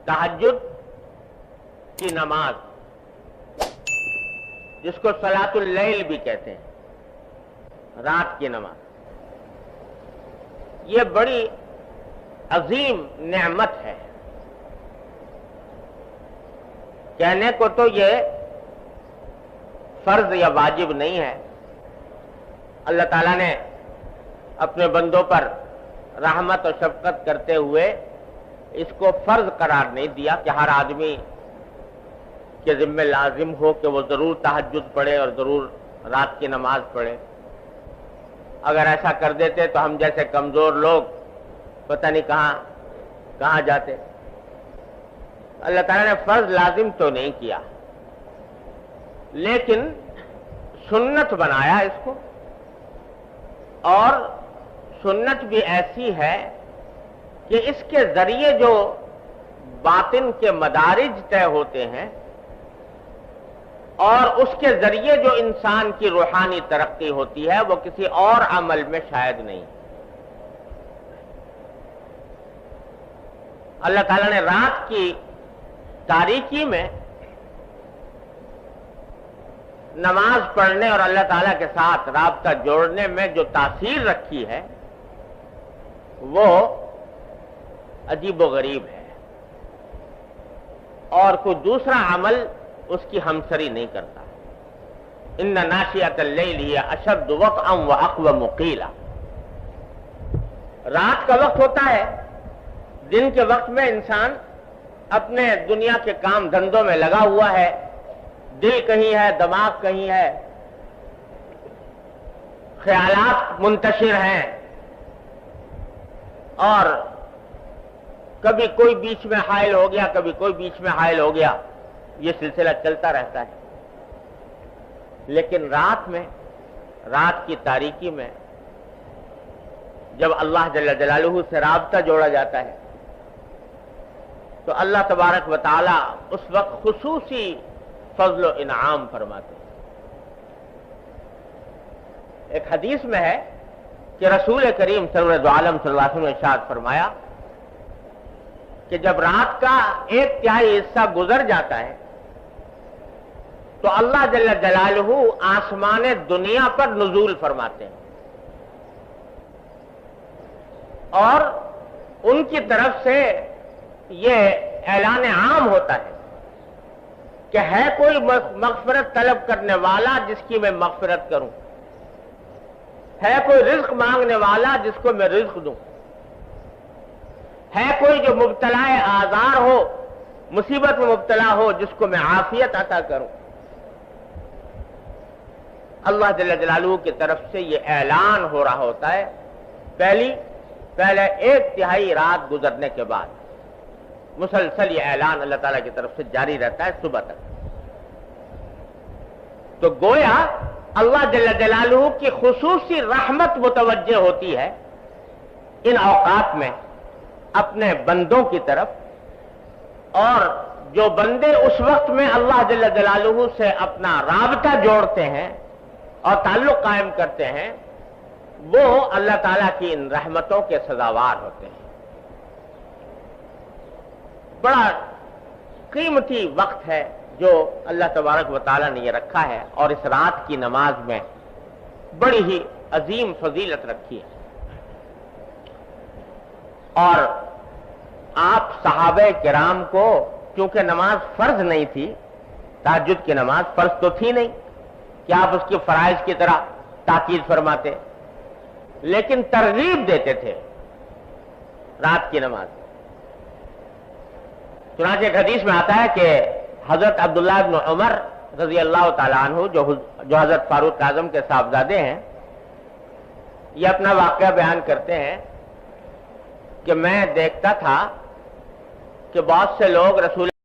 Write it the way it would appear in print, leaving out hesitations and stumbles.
तहज्जुद की नमाज, जिसको सलातुल लैल भी कहते हैं, रात की नमाज, ये बड़ी अजीम नेमत है। कहने को तो ये फर्ज या वाजिब नहीं है। अल्लाह ताला ने अपने बंदों पर रहमत और शफकत करते हुए इसको फर्ज करार नहीं दिया कि हर आदमी के जिम्मे लाजिम हो कि वो जरूर तहज्जुद पढ़े और जरूर रात की नमाज पढ़े। अगर ऐसा कर देते तो हम जैसे कमजोर लोग पता नहीं कहां जाते। अल्लाह ताला ने फर्ज लाजिम तो नहीं किया, लेकिन सुन्नत बनाया इसको, और सुन्नत भी ऐसी है कि इसके जरिए जो बातिन के मदारिज तय होते हैं और उसके जरिए जो इंसान की रूहानी तरक्की होती है वो किसी और अमल में शायद नहीं। अल्लाह ताला ने रात की तारीकी में नमाज पढ़ने और अल्लाह ताला के साथ राब्ता जोड़ने में जो तासीर रखी है वो अजीबो गरीब है, और कोई दूसरा अमल उसकी हमसरी नहीं करता। इन्ना नाशियतल लैल हिय अशद्दु वक़अन व अक़वमु क़ीला। रात का वक्त होता है, दिन के वक्त में इंसान अपने दुनिया के काम धंधों में लगा हुआ है, दिल कहीं है, दिमाग कहीं है, ख्यालात मुंतशिर हैं, और कभी कोई बीच में हायल हो गया, कभी कोई बीच में हायल हो गया, ये सिलसिला चलता रहता है। लेकिन रात में, रात की तारीकी में जब अल्लाह जल्ल जलालुहु से राब्ता जोड़ा जाता है तो अल्लाह तबारक व तआला उस वक्त खुसूसी फज़्ल व इनाम फरमाते हैं। एक हदीस में है कि रसूल करीम सरवर दो आलम सल्लल्लाहु अलैहि वसल्लम ने इरशाद फरमाया कि जब रात का 1/3 हिस्सा गुजर जाता है तो अल्लाह जल्ल जलालुहु आसमान दुनिया पर नुज़ूल फरमाते हैं और उनकी तरफ से ये ऐलान आम होता है कि है कोई मग़फ़िरत तलब करने वाला जिसकी मैं मग़फ़िरत करूं, है कोई रिज़्क़ मांगने वाला जिसको मैं रिज़्क़ दूं, है कोई जो मुब्तलाए आज़ार हो, मुसीबत में मुब्तला हो, जिसको मैं आफियत अता करूं। अल्लाह जल्ल जलालुहु की तरफ से ये ऐलान हो रहा होता है पहले 1/3 रात गुजरने के बाद मुसलसल ये ऐलान अल्लाह ताला की तरफ से जारी रहता है सुबह तक। तो गोया अल्लाह जल्ल जलालुहु की खुसूसी रहमत मुतवज्जे होती है इन औकात में अपने बंदों की तरफ, और जो बंदे उस वक्त में अल्लाह जल्ल जलालुहु से अपना राबता जोड़ते हैं और ताल्लुक कायम करते हैं, वो अल्लाह ताला की इन रहमतों के सजावार होते हैं। बड़ा कीमती वक्त है जो अल्लाह तबारक व तआला ने ये रखा है, और इस रात की नमाज में बड़ी ही अजीम फजीलत रखी है। और आप सहाबे किराम को, क्योंकि नमाज फर्ज नहीं थी, तहज्जुद की नमाज फर्ज तो थी नहीं कि आप उसकी फराइज की तरह ताकीद फरमाते, लेकिन तरगीब देते थे रात की नमाज। चुनांचे एक हदीस में आता है कि हजरत अब्दुल्लाह इब्न उमर रजी अल्लाह तआला अन्हु जो हजरत फारूक आजम के साहबजादे हैं, ये अपना वाक़या बयान करते हैं कि मैं देखता था कि बहुत से लोग रसूल